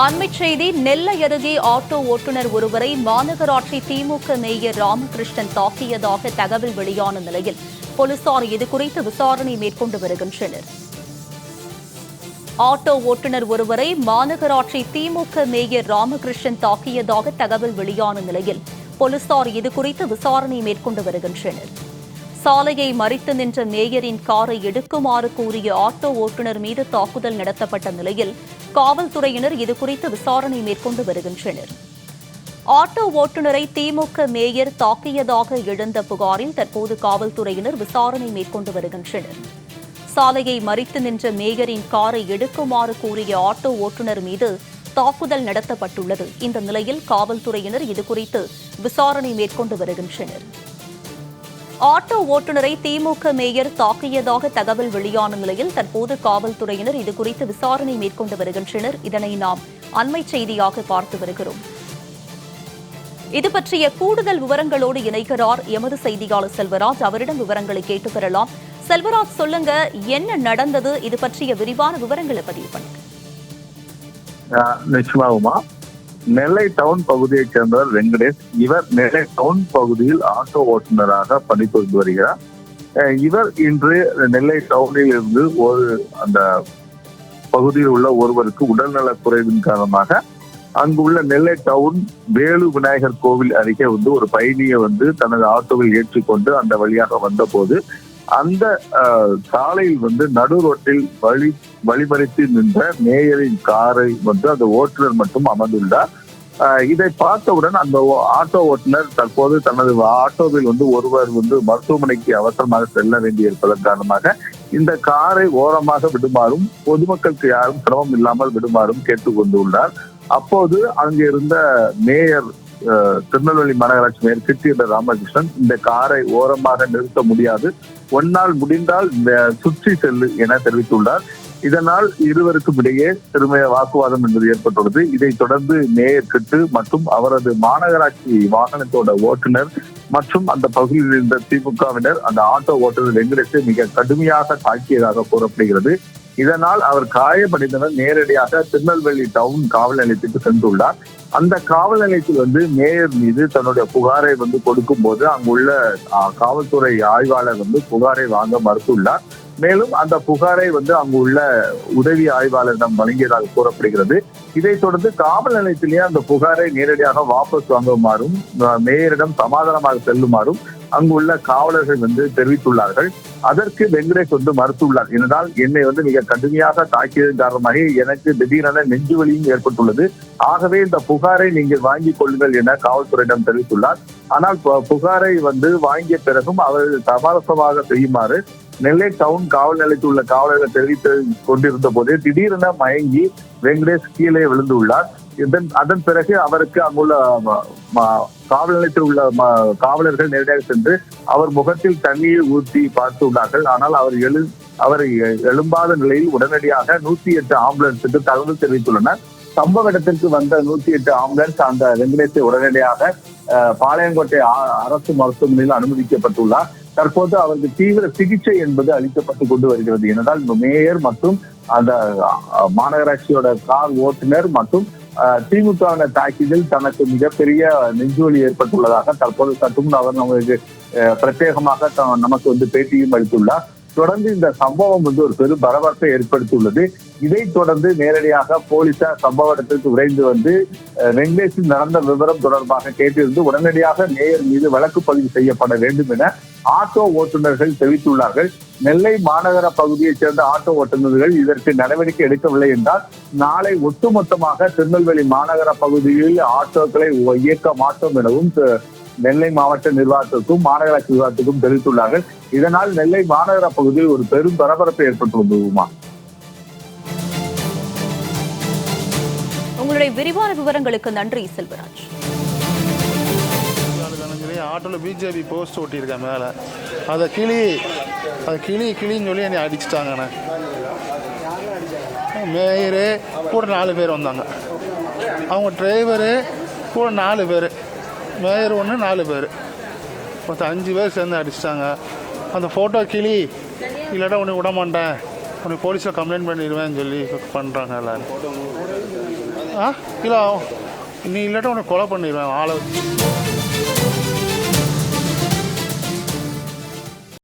அண்மைச் செய்தி நெல்லை அருகே ஆட்டோ ஓட்டுநர் ஒருவரை மாநகராட்சி திமுக மேயர் ராமகிருஷ்ணன் தாக்கியதாக தகவல் வெளியான நிலையில் போலீசார் இதுகுறித்து விசாரணை மேற்கொண்டு வருகின்றனர். ஆட்டோ ஓட்டுநர் ஒருவரை மாநகராட்சி திமுக மேயர் ராமகிருஷ்ணன் தாக்கியதாக தகவல் வெளியான நிலையில் போலீசார் இதுகுறித்து விசாரணை மேற்கொண்டு வருகின்றனர். சாலையை மறித்து நின்ற மேயரின் காரை எடுக்குமாறு கூறிய ஆட்டோ ஓட்டுநர் மீது தாக்குதல் நடத்தப்பட்ட நிலையில் காவல்துறையினர் இதுகுறித்து விசாரணை மேற்கொண்டு வருகின்றனர். ஆட்டோ ஓட்டுநரை திமுக மேயர் தாக்கியதாக எழுந்த புகாரில் தற்போது காவல்துறையினர் விசாரணை மேற்கொண்டு வருகின்றனர். சாலையை மறித்து நின்ற மேயரின் காரை எடுக்குமாறு கூறிய ஆட்டோ ஓட்டுநர் மீது தாக்குதல் நடத்தப்பட்டுள்ளது. இந்த நிலையில் காவல்துறையினர் இதுகுறித்து விசாரணை மேற்கொண்டு வருகின்றனர். ஆட்டோ ஓட்டுநரை திமுக மேயர் தாக்கியதாக தகவல் வெளியான நிலையில் தற்போது காவல்துறையினர் இதுகுறித்து விசாரணை மேற்கொண்டு வருகின்றனர். இதனை நாம் அண்மை செய்தியாக பார்த்து வருகிறோம். இது பற்றிய கூடுதல் விவரங்களோடு இணைக்கிறார் எமது செய்தியாளர் செல்வராஜ். அவரிடம் விவரங்களை கேட்டு பெறலாம். செல்வராஜ், சொல்லுங்க, என்ன நடந்தது? இது பற்றிய விரிவான விவரங்களை பதிவு பண்ணுங்க. நிச்சயமாகுமா. நெல்லை டவுன் பகுதியைச் சேர்ந்தவர் வெங்கடேஷ். இவர் நெல்லை டவுன் பகுதியில் ஆட்டோ ஓட்டுநராக பணிபுரிந்து வருகிறார். இவர் இன்று நெல்லை டவுனில் இருந்து அந்த பகுதியில் உள்ள ஒருவருக்கு உடல்நலக் குறைவின் காரணமாக அங்குள்ள நெல்லை டவுன் வேலு விநாயகர் கோவில் அருகே ஒரு பயணியை தனது ஆட்டோவில் ஏற்றிக்கொண்டு அந்த வழியாக வந்த போது அந்த சாலையில் நடு ரோட்டில் வழிமறித்து நின்ற மேயரின் காரை அந்த ஓட்டுநர் மட்டும் அமர்ந்துள்ளார். இதை பார்த்தவுடன் அந்த ஆட்டோ ஓட்டுநர் தற்போது தனது ஆட்டோவில் ஒருவர் மருத்துவமனைக்கு அவசரமாக செல்ல வேண்டி இருப்பதன் காரணமாக இந்த காரை ஓரமாக விடுமாறும் பொதுமக்களுக்கு யாரும் சிரமம் இல்லாமல் விடுமாறும் கேட்டுக்கொண்டுள்ளார். அப்போது அங்கு இருந்த மேயர் திருநெல்வேலி மாநகராட்சி மேயர் கிருஷ்ண ராமகிருஷ்ணன் இந்த காரை ஓரமாக நிறுத்த முடியாது, ஒன்னால் முடிந்தால் சுற்றி செல்லு என தெரிவித்துள்ளார். இதனால் இருவருக்கும் இடையே திரும்பிய வாக்குவாதம் என்பது ஏற்பட்டுள்ளது. இதைத் தொடர்ந்து மேயர் கிட்டு மற்றும் அவரது மாநகராட்சி வாகனத்தோட ஓட்டுநர் மற்றும் அந்த பகுதியில் இருந்த திமுகவினர் அந்த ஆட்டோ ஓட்டுநர் வெங்கடேஷை மிக கடுமையாக தாக்கியதாக கூறப்படுகிறது. இதனால் அவர் காயமடைந்தவர் நேரடியாக திருநெல்வேலி டவுன் காவல் நிலையத்துக்கு சென்றுள்ளார். அந்த காவல் நிலையத்தில் மேயர் மீது தன்னுடைய புகாரை கொடுக்கும் போது அங்குள்ள காவல்துறை ஆய்வாளர் புகாரை வாங்க மறுத்துள்ளார். மேலும் அந்த புகாரை அங்குள்ள உதவி ஆய்வாளரிடம் வழங்கியதாக கூறப்படுகிறது. இதைத் தொடர்ந்து காவல் நிலையத்திலேயே அந்த புகாரை நேரடியாக வாபஸ் வாங்குமாறும் மேயரிடம் சமாதானமாக செல்லுமாறும் அங்குள்ள காவலர்கள் தெரிவித்துள்ளார்கள். அதற்கு வெங்கடேஷ் மறுத்துள்ளார். என்றால் என்னை மிக கடுமையாக தாக்கியதன் காரணமாக எனக்கு திடீரென நெஞ்சு வலியும் ஏற்பட்டுள்ளது. ஆகவே இந்த புகாரை நீங்கள் வாங்கிக் கொள்ளுங்கள் என காவல்துறையிடம் தெரிவித்துள்ளார். ஆனால் புகாரை வாங்கிய பிறகும் அவர்கள் சமரசமாக செய்யுமாறு நெல்லை டவுன் காவல் நிலையத்தில் உள்ள காவலர்கள் தெரிவித்து கொண்டிருந்த போதே திடீரென மயங்கி வெங்கடேஷ் கீழே விழுந்துள்ளார். அதன் பிறகு அவருக்கு அங்குள்ள காவல் நிலையத்தில் உள்ள காவலர்கள் நேரடியாக சென்று அவர் முகத்தில் தண்ணீர் ஊற்றி பார்த்துள்ளார்கள். ஆனால் அவர் எழும்பாத நிலையில் உடனடியாக 108 ஆம்புலன்ஸுக்கு தகவல் தெரிவித்துள்ளனர். சம்பவ இடத்திற்கு வந்த 108 ஆம்புலன்ஸ் அந்த வெங்கடேஷை உடனடியாக பாளையங்கோட்டை அரசு மருத்துவமனையில் அனுமதிக்கப்பட்டுள்ளார். தற்போது அவருக்கு தீவிர சிகிச்சை என்பது அளிக்கப்பட்டு கொண்டு வருகிறது. ஏனென்றால் மேயர் மற்றும் அந்த மாநகராட்சியோட கார் ஓட்டுநர் மற்றும் திமுக தாக்கியதில் தனக்கு மிகப்பெரிய நெஞ்சுவலி ஏற்பட்டுள்ளதாக தற்போது சற்றும் அவர் நமக்கு பிரத்யேகமாக நமக்கு பேட்டியும் அளித்துள்ளார். தொடர்ந்து இந்த சம்பவம் ஒரு பெரும் பரபரப்பை ஏற்படுத்தியுள்ளது. இதைத் தொடர்ந்து நேரடியாக போலீசார் சம்பவ இடத்திற்கு விரைந்து வெங்கடேஷின் நடந்த விவரம் தொடர்பாக கேட்டிருந்து உடனடியாக மேயர் மீது வழக்கு பதிவு செய்யப்பட வேண்டும் என ஆட்டோ ஓட்டுநர்கள் தெரிவித்துள்ளார்கள். நெல்லை மாநகர பகுதியைச் சேர்ந்த ஆட்டோ ஓட்டுநர்கள் இதற்கு நடவடிக்கை எடுக்கவில்லை என்றால் நாளை ஒட்டுமொத்தமாக திருநெல்வேலி மாநகர பகுதியில் ஆட்டோக்களை இயக்க மாட்டோம் எனவும் நெல்லை மாவட்ட நிர்வாகத்திற்கும் மாநகராட்சி நிர்வாகத்திற்கும் தெரிவித்துள்ளார்கள். இதனால் நெல்லை மாநகர பகுதியில் ஒரு பெரும் பரபரப்பு ஏற்பட்டுள்ளதுமா. உங்களுடைய விரிவான விவரங்களுக்கு நன்றி செல்வராஜ். ஆட்டோவில் பிஜேபி போஸ்ட் ஒட்டியிருக்கேன் மேலே, அதை கிளின்னு சொல்லி என்னை அடிச்சுட்டாங்கண்ணே. மேயரு கூட 4 பேர் வந்தாங்க, அவங்க டிரைவரு கூட 4 பேர், மேயர் 1 4 பேர், மொத்தம் 5 பேர் சேர்ந்து அடிச்சிட்டாங்க. அந்த ஃபோட்டோ கிளி இல்லாட்டா உன்னை விட மாட்டேன் உனக்கு போலீஸில் கம்ப்ளைண்ட் பண்ணிடுவேன்னு சொல்லி பண்ணுறாங்க எல்லோரும். இல்லை நீ இல்லாட்ட உனக்கு கொலை பண்ணிடுவேன் ஆளை.